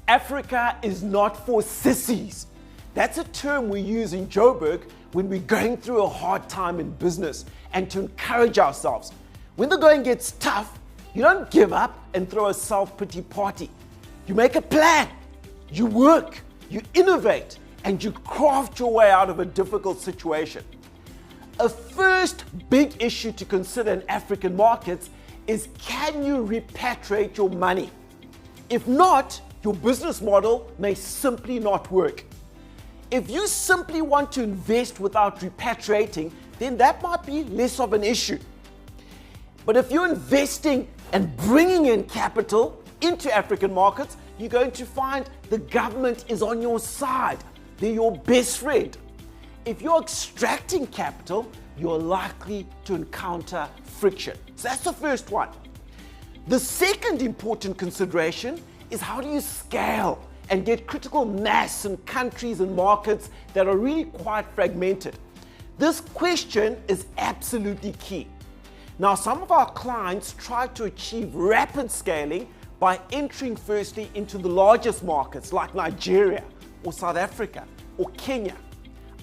Africa is not for sissies. That's a term we use in Joburg when we're going through a hard time in business and to encourage ourselves. When the going gets tough, you don't give up and throw a self-pity party. You make a plan, you work, you innovate, and you craft your way out of a difficult situation. A first big issue to consider in African markets is, can you repatriate your money? If not, your business model may simply not work. If you simply want to invest without repatriating, then that might be less of an issue. But if you're investing and bringing in capital into African markets, you're going to find the government is on your side. They're your best friend. If you're extracting capital, you're likely to encounter friction. So that's the first one. The second important consideration is, how do you scale and get critical mass in countries and markets that are really quite fragmented? This question is absolutely key. Now, some of our clients try to achieve rapid scaling by entering firstly into the largest markets like Nigeria or South Africa or Kenya.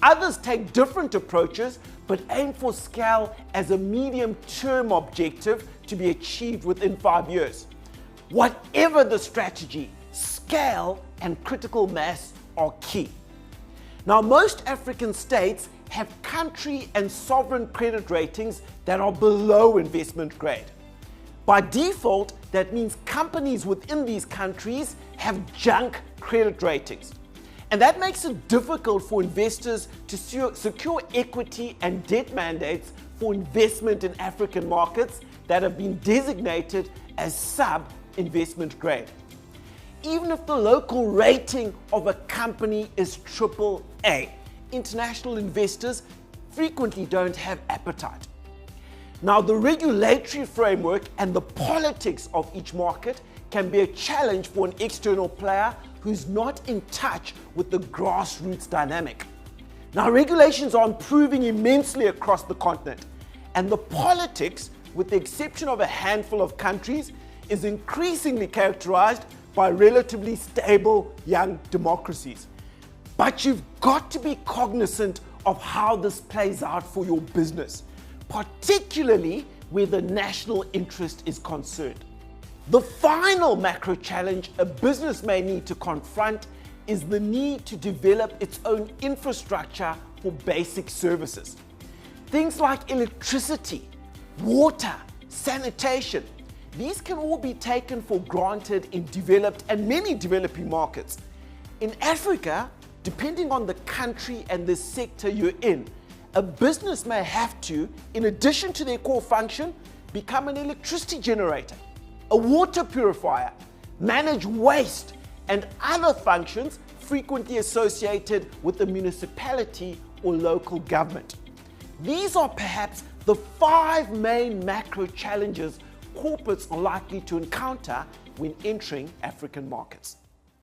Others take different approaches but aim for scale as a medium-term objective to be achieved within 5 years. Whatever the strategy, scale and critical mass are key. Now, most African states have country and sovereign credit ratings that are below investment grade. By default, that means companies within these countries have junk credit ratings. And that makes it difficult for investors to secure equity and debt mandates for investment in African markets that have been designated as sub-investment grade. Even if the local rating of a company is AAA, international investors frequently don't have appetite. Now, the regulatory framework and the politics of each market can be a challenge for an external player who's not in touch with the grassroots dynamic. Now, regulations are improving immensely across the continent, and the politics, with the exception of a handful of countries, is increasingly characterized by relatively stable young democracies. But you've got to be cognizant of how this plays out for your business, particularly where the national interest is concerned. The final macro challenge a business may need to confront is the need to develop its own infrastructure for basic services. Things like electricity, water, sanitation, these can all be taken for granted in developed and many developing markets. In Africa, depending on the country and the sector you're in, a business may have to, in addition to their core function, become an electricity generator, a water purifier, manage waste, and other functions frequently associated with the municipality or local government. These are perhaps the 5 main macro challenges corporates are likely to encounter when entering African markets.